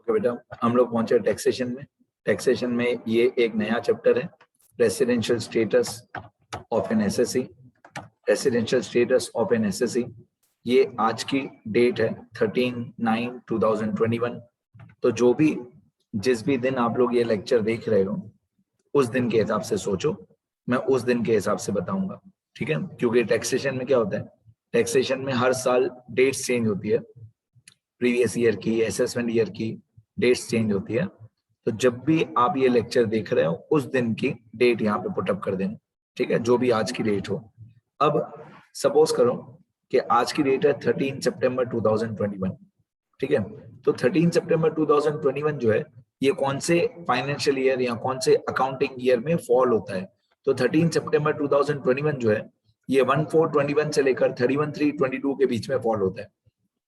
Okay बेटा, हम लोग पहुंचे टैक्सेशन में। टैक्सेशन में ये एक नया चैप्टर है, residential status of an SSC. Residential status of an SSC, ये आज की डेट है 13/9/2021। तो जो भी जिस भी दिन आप लोग ये लेक्चर देख रहे हो उस दिन के हिसाब से सोचो, मैं उस दिन के हिसाब से बताऊंगा, ठीक है। क्योंकि टैक्सेशन में क्या होता है, टैक्सेशन में हर साल डेट्स चेंज होती है, प्रीवियस ईयर की, असेसमेंट ईयर की डेट्स चेंज होती है। तो जब भी आप ये लेक्चर देख रहे हो उस दिन की डेट यहाँ पे पुटअप कर देना, ठीक है, जो भी आज की डेट हो। अब सपोज करो कि आज की डेट है 13 सितंबर 2021, ठीक है। तो 13 सितंबर 2021 जो है ये कौन से फाइनेंशियल ईयर या कौन से अकाउंटिंग ईयर में फॉल होता है। तो 13 सितंबर 2021 जो है ये 14/21 से लेकर 31/3/22 के बीच में फॉल होता है,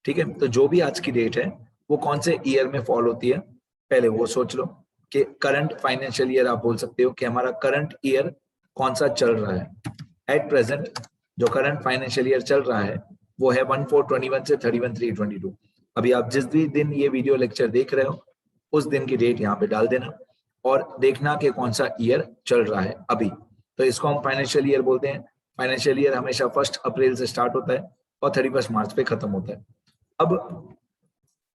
ठीक है। तो जो भी आज की डेट है वो कौन से ईयर में फॉल होती है, पहले वो सोच लो कि करंट फाइनेंशियल ईयर आप बोल सकते हो कि हमारा करंट ईयर कौन सा चल रहा है। एट प्रेजेंट जो करंट फाइनेंशियल ईयर चल रहा है वो है 14/21 से 31/3/22। अभी आप जिस भी दिन ये वीडियो लेक्चर देख रहे हो उस दिन की डेट यहाँ पे डाल देना और देखना कि कौन सा ईयर चल रहा है अभी। तो इसको हम फाइनेंशियल ईयर बोलते हैं। फाइनेंशियल ईयर हमेशा 1 अप्रैल से स्टार्ट होता है और 31 मार्च पे खत्म होता है। अब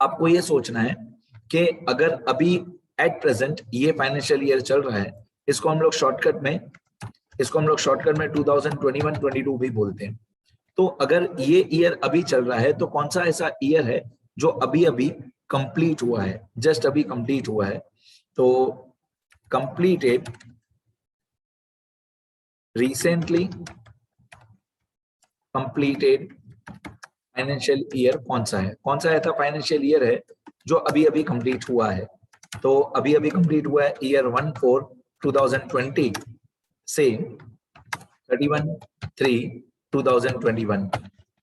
आपको ये सोचना है कि अगर अभी एट प्रेजेंट ये फाइनेंशियल ईयर चल रहा है, इसको हम लोग शॉर्टकट में 2021-22 भी बोलते हैं। तो अगर ये ईयर अभी चल रहा है तो कौन सा ऐसा ईयर है जो अभी अभी कंप्लीट हुआ है, जस्ट अभी कंप्लीट हुआ है। तो completed recently completed financial year कौन सा है, कौन सा ऐसा फाइनेंशियल ईयर है जो अभी अभी कंप्लीट हुआ है। तो अभी अभी कंप्लीट हुआ है ईयर 1/4/2020 से 31/3/2021,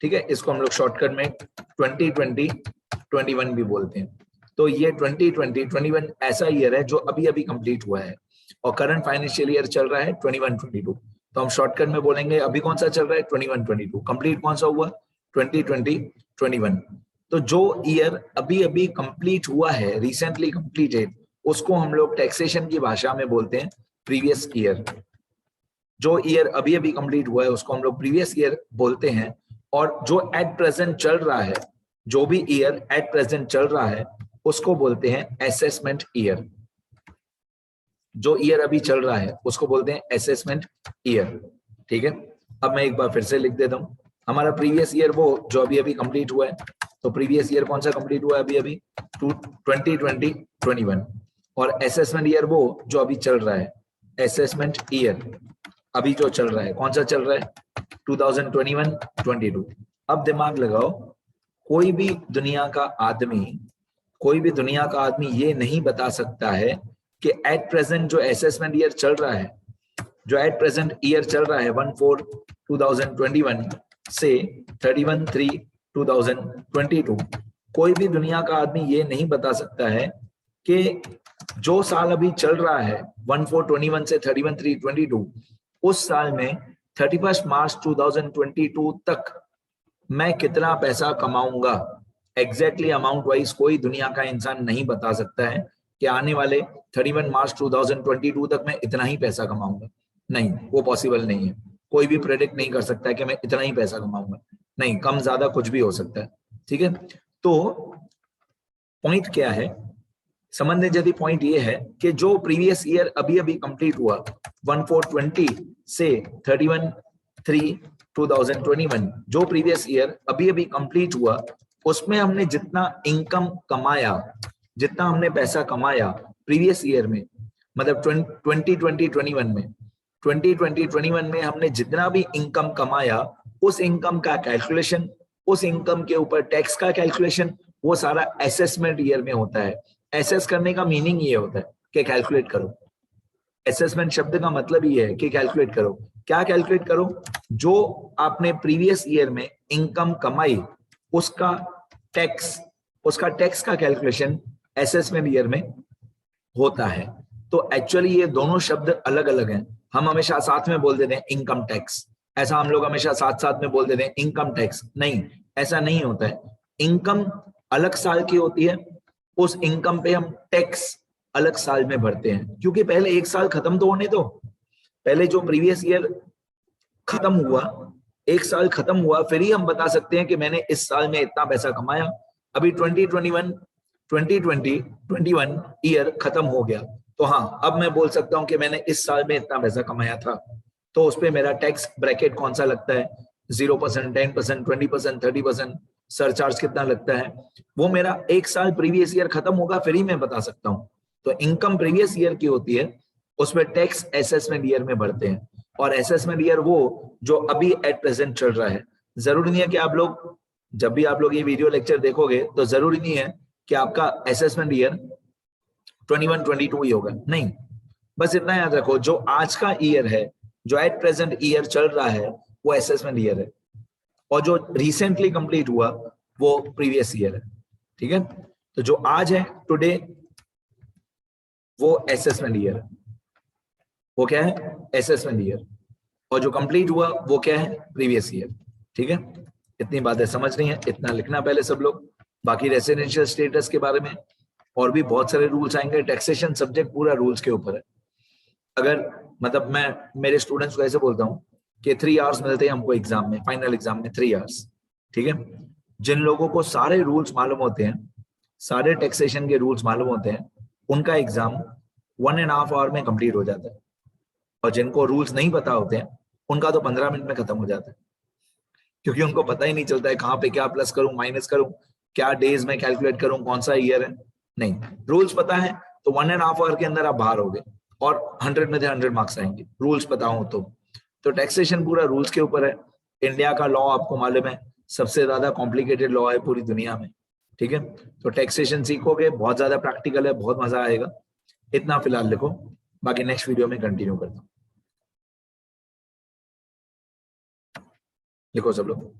ठीक है। इसको हम लोग शॉर्टकट में 2020-21 भी बोलते हैं। तो ये 2020-21 ऐसा ईयर है जो अभी अभी कंप्लीट हुआ है और करंट फाइनेंशियल ईयर चल रहा है 21-22। तो हम शॉर्टकट में बोलेंगे अभी कौन सा चल रहा है 21-22, कंप्लीट कौन सा हुआ 2020-21। तो जो ईयर अभी अभी कंप्लीट हुआ है, रिसेंटली कंप्लीटेड, उसको हम लोग टैक्सेशन की भाषा में बोलते हैं प्रीवियस ईयर। जो ईयर अभी अभी कंप्लीट हुआ है उसको हम लोग प्रीवियस ईयर बोलते हैं। और जो एट प्रेजेंट चल रहा है, जो भी ईयर एट प्रेजेंट चल रहा है उसको बोलते हैं असेसमेंट ईयर। जो ईयर अभी चल रहा है उसको बोलते हैं असेसमेंट ईयर, ठीक है। अब मैं एक बार फिर से लिख देता हूं, हमारा प्रीवियस ईयर वो जो अभी अभी कंप्लीट हुआ है। तो प्रीवियस ईयर कौन सा कंप्लीट हुआ है अभी अभी 2020-21, और असेसमेंट ईयर वो जो अभी चल रहा है। असेसमेंट ईयर अभी जो चल रहा है कौन सा चल रहा है 2021-22। अब दिमाग लगाओ, कोई भी दुनिया का आदमी ये नहीं बता सकता है कि एट प्रेजेंट जो असेसमेंट ईयर चल रहा है, जो एट प्रेजेंट ईयर चल रहा है 1/4/2021 से 31/3/2022, कोई भी दुनिया का आदमी ये नहीं बता सकता है कि जो साल अभी चल रहा है 1/4/21 से 31/3/22, उस साल में 31 मार्च 2022 तक मैं कितना पैसा कमाऊंगा। एग्जैक्टली अमाउंट वाइज कोई दुनिया का इंसान नहीं बता सकता है कि आने वाले 31 मार्च 2022 तक मैं इतना ही पैसा कमाऊंगा। नहीं, वो पॉसिबल नहीं है। कोई भी प्रेडिक्ट नहीं कर सकता है कि मैं इतना ही पैसा कमाऊंगा। नहीं, कम ज्यादा कुछ भी हो सकता है, ठीक है। तो पॉइंट क्या है, समझने यदि पॉइंट ये है कि जो प्रीवियस ईयर अभी अभी कंप्लीट हुआ 1/4/20 से 31/3/2021, जो प्रीवियस ईयर अभी अभी कंप्लीट हुआ उसमें हमने जितना इनकम कमाया, जितना हमने पैसा कमाया प्रीवियस ईयर में, मतलब 2020-21 में हमने जितना भी इनकम कमाया, उस इनकम का कैलकुलेशन, उस इनकम के ऊपर टैक्स का कैलकुलेशन, वो सारा असेसमेंट ईयर में होता है। एसेस करने का मीनिंग ये होता है कि कैलकुलेट करो। असेसमेंट शब्द का मतलब ये है कि कैलकुलेट करो। क्या कैलकुलेट करो? जो आपने प्रीवियस ईयर में इनकम कमाई उसका टैक्स का कैलकुलेशन असेसमेंट ईयर में होता है। तो एक्चुअली ये दोनों शब्द अलग अलग हैं। हम हमेशा साथ में बोल देते हैं इनकम टैक्स, ऐसा हम लोग हमेशा साथ साथ में बोल देते हैं इनकम टैक्स। नहीं, ऐसा नहीं होता है। इनकम अलग साल की होती है, उस इनकम पे हम टैक्स अलग साल में भरते हैं, क्योंकि पहले एक साल खत्म तो होने दो, पहले जो प्रीवियस ईयर खत्म हुआ, एक साल खत्म हुआ, फिर ही हम बता सकते हैं कि मैंने इस साल में इतना पैसा कमाया। अभी 2021 ईयर खत्म हो गया, तो हाँ अब मैं बोल सकता हूं कि मैंने इस साल में इतना पैसा कमाया था। तो उस पर मेरा टैक्स ब्रैकेट कौन सा लगता है, 0%, 10%, 20%, 30%, सरचार्ज कितना लगता है, वो मेरा एक साल प्रीवियस ईयर खत्म होगा, फिर ही मैं बता सकता हूँ। तो इनकम प्रीवियस ईयर की होती है, उसमें टैक्स असेसमेंट ईयर में भरते हैं, और असेसमेंट ईयर वो जो अभी एट प्रेजेंट चल रहा है। जरूरी नहीं है कि आप लोग जब भी आप लोग ये वीडियो लेक्चर देखोगे तो जरूरी नहीं है कि आपका असेसमेंट ईयर 21-22 ही होगा, नहीं, बस इतना याद रखो जो आज का ईयर है, जो एट प्रेजेंट ईयर चल रहा है, वो असेसमेंट ईयर है, और जो रिसेंटली कंप्लीट हुआ वो प्रीवियस ईयर है। ठीक है, तो जो आज है टुडे वो असेसमेंट ईयर है, वो क्या है, असेसमेंट ईयर, और जो कंप्लीट हुआ वो क्या है, प्रीवियस ईयर। ठीक है, इतनी बातें समझ रही हैं, इतना लिखना पहले सब लोग। बाकी रेसिडेंशियल स्टेटस के बारे में और भी बहुत सारे रूल्स आएंगे। टैक्सेशन सब्जेक्ट पूरा रूल्स के ऊपर है। अगर मतलब मैं मेरे स्टूडेंट्स को ऐसे बोलता हूँ कि 3 आवर्स मिलते हैं हमको एग्जाम में, फाइनल एग्जाम में 3 आवर्स। ठीक है, जिन लोगों को सारे रूल्स मालूम होते हैं, सारे टैक्सेशन के रूल्स मालूम होते हैं, उनका एग्जाम 1.5 आवर में कंप्लीट हो जाता है, और जिनको रूल्स नहीं पता होते हैं उनका तो 15 मिनट में खत्म हो जाता है, क्योंकि उनको पता ही नहीं चलता है कहाँ पे क्या प्लस करूं, माइनस करूं, क्या डेज में कैलकुलेट करूं, कौन सा ईयर है। नहीं, रूल्स पता है तो 1.5 आवर के अंदर आप बाहर हो गए, और 100 में से 100 मार्क्स आएंगे, रूल्स पता हो तो टैक्सेशन पूरा रूल्स के ऊपर है। इंडिया का लॉ आपको मालूम है सबसे ज्यादा कॉम्प्लिकेटेड लॉ है पूरी दुनिया में। ठीक है, तो टैक्सेशन सीखोगे, बहुत ज्यादा प्रैक्टिकल है, बहुत मजा आएगा। इतना फिलहाल लिखो, बाकी नेक्स्ट वीडियो में कंटिन्यू करता हूँ। लिखो सब लोग।